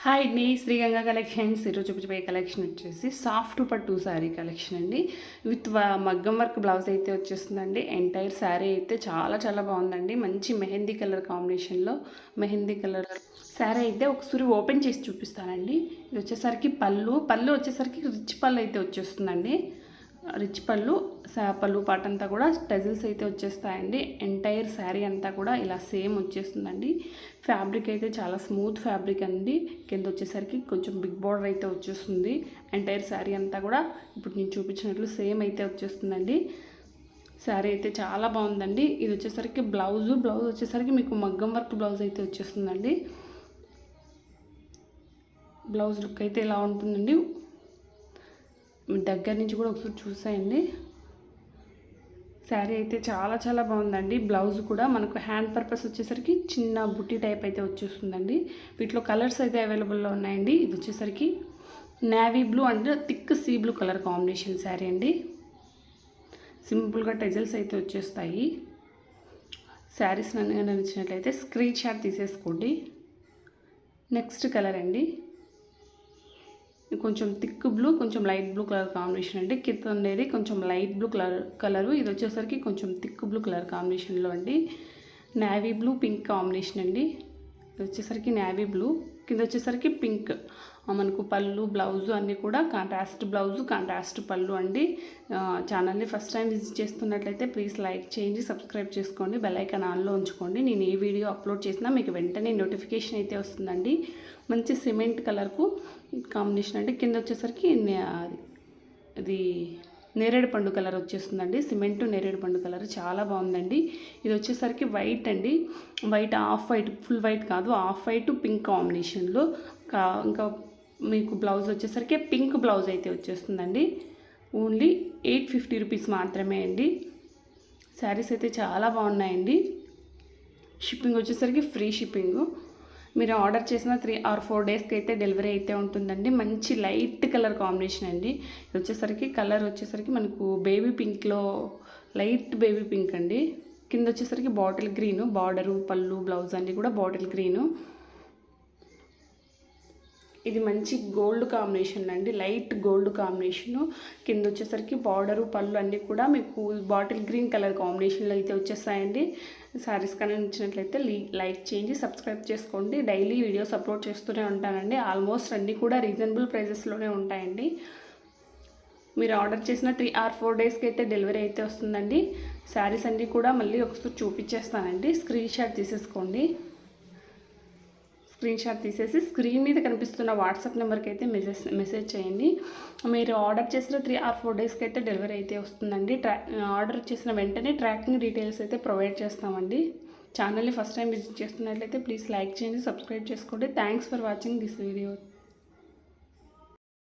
Hi అండి, Sriganga collections. ఈరోజు చూపించబోయే కలెక్షన్ వచ్చేసి సాఫ్ట్ పట్టు శారీ కలెక్షన్ అండి. విత్ మగ్గం వర్క్ బ్లౌజ్ అయితే వచ్చేస్తుందండి. ఎంటైర్ శారీ అయితే చాలా చాలా బాగుందండి. మంచి మెహందీ కలర్ కాంబినేషన్లో మెహందీ కలర్ శారీ అయితే ఒకసారి ఓపెన్ చేసి చూపిస్తానండి. ఇది వచ్చేసరికి పళ్ళు వచ్చేసరికి రిచ్ పళ్ళు అయితే వచ్చేస్తుందండి. రిచ్ పళ్ళు పాట అంతా కూడా టజిల్స్ అయితే వచ్చేస్తాయండి. ఎంటైర్ శారీ అంతా కూడా ఇలా సేమ్ వచ్చేస్తుందండి. ఫ్యాబ్రిక్ అయితే చాలా స్మూత్ ఫ్యాబ్రిక్ అండి. కింద వచ్చేసరికి కొంచెం బిగ్ బార్డర్ అయితే వచ్చేస్తుంది. ఎంటైర్ శారీ అంతా కూడా ఇప్పుడు నేను చూపించినట్లు సేమ్ అయితే వచ్చేస్తుందండి. శారీ అయితే చాలా బాగుందండి. ఇది వచ్చేసరికి బ్లౌజ్ వచ్చేసరికి మీకు మగ్గం వర్క్ బ్లౌజ్ అయితే వచ్చేస్తుందండి. బ్లౌజ్ లుక్ అయితే ఇలా ఉంటుందండి. దగ్గర నుంచి కూడా ఒకసారి చూసేయండి. శారీ అయితే చాలా చాలా బాగుందండి. బ్లౌజ్ కూడా మనకు హ్యాండ్ పర్పస్ వచ్చేసరికి చిన్న బుట్టి టైప్ అయితే వచ్చేస్తుందండి. వీటిలో కలర్స్ అయితే అవైలబుల్లో ఉన్నాయండి. ఇది వచ్చేసరికి navy blue and thick sea blue colour combination sari అండి. సింపుల్గా టెజల్స్ అయితే వచ్చేస్తాయి. శారీస్ నచ్చినట్లయితే స్క్రీన్ షాట్ తీసేసుకోండి. నెక్స్ట్ కలర్ అండి, కొంచెం థిక్ బ్లూ, కొంచెం లైట్ బ్లూ కలర్ కాంబినేషన్ అండి. కింద ఉండేది కొంచెం లైట్ బ్లూ కలరు. ఇది వచ్చేసరికి కొంచెం థిక్ బ్లూ కలర్ కాంబినేషన్లో అండి. నేవీ బ్లూ పింక్ కాంబినేషన్ అండి. ఇది వచ్చేసరికి నేవీ బ్లూ, కింద వచ్చేసరికి పింక్. మనకు పళ్ళు బ్లౌజు అన్నీ కూడా కాంట్రాస్ట్ బ్లౌజు కాంట్రాస్ట్ పళ్ళు అండి. ఛానల్ని ఫస్ట్ టైం విజిట్ చేస్తున్నట్లయితే ప్లీజ్ లైక్ చేయండి, సబ్స్క్రైబ్ చేసుకోండి, బెల్ ఐకాన్ ఆన్లో ఉంచుకోండి. నేను ఏ వీడియో అప్లోడ్ చేసినా మీకు వెంటనే నోటిఫికేషన్ అయితే వస్తుందండి. మంచి సిమెంట్ కలర్కు కాంబినేషన్ అండి. కింద వచ్చేసరికి ఇది నేరేడు పండు కలర్ వచ్చేస్తుందండి. సిమెంట్ నేరేడు పండు కలర్ చాలా బాగుందండి. ఇది వచ్చేసరికి వైట్ అండి. White off white, full white కాదు, ఆఫ్ వైట్ పింక్ కాంబినేషన్లో. ఇంకా మీకు బ్లౌజ్ వచ్చేసరికి పింక్ బ్లౌజ్ అయితే వచ్చేస్తుందండి. ఓన్లీ 850 రూపీస్ మాత్రమే అండి. శారీస్ అయితే చాలా బాగున్నాయండి. షిప్పింగ్ వచ్చేసరికి ఫ్రీ షిప్పింగు. మీరు ఆర్డర్ చేసిన 3 or 4 డేస్కి అయితే డెలివరీ అయితే ఉంటుందండి. మంచి లైట్ కలర్ కాంబినేషన్ అండి. ఇది వచ్చేసరికి కలర్ వచ్చేసరికి మనకు బేబీ పింక్లో లైట్ బేబీ పింక్ అండి. కింద వచ్చేసరికి బాటిల్ గ్రీను, బార్డరు పళ్ళు బ్లౌజ్ అన్నీ కూడా బాటిల్ గ్రీను. ఇది మంచి గోల్డ్ కాంబినేషన్ అండి, లైట్ గోల్డ్ కాంబినేషను. కింద వచ్చేసరికి బార్డరు పళ్ళు అన్నీ కూడా మీకు బాటిల్ గ్రీన్ కలర్ కాంబినేషన్లో అయితే వచ్చేస్తాయండి. శారీస్ కానీ నచ్చినట్లయితే లైక్ చేయండి, సబ్స్క్రైబ్ చేసుకోండి. డైలీ వీడియోస్ అప్లోడ్ చేస్తూనే ఉంటానండి. ఆల్మోస్ట్ అన్నీ కూడా రీజనబుల్ ప్రైజెస్లోనే ఉంటాయండి. మీరు ఆర్డర్ చేసిన 3 or 4 డేస్కి అయితే డెలివరీ అయితే వస్తుందండి. శారీస్ అన్నీ కూడా మళ్ళీ ఒకసారి చూపించేస్తానండి. స్క్రీన్ షాట్ తీసేసుకోండి. స్క్రీన్ షాట్ తీసేసి స్క్రీన్ మీద కనిపిస్తున్న వాట్సాప్ నెంబర్కి అయితే మెసేజ్ చేయండి. మీరు ఆర్డర్ చేసిన 3 or 4 డేస్కి అయితే డెలివరీ అయితే వస్తుందండి. ఆర్డర్ చేసిన వెంటనే ట్రాకింగ్ డీటెయిల్స్ అయితే ప్రొవైడ్ చేస్తామండి. ఛానల్ని ఫస్ట్ టైం విజిట్ చేస్తున్నట్లయితే ప్లీజ్ లైక్ చేయండి, సబ్స్క్రైబ్ చేసుకోండి. Thanks for watching this video.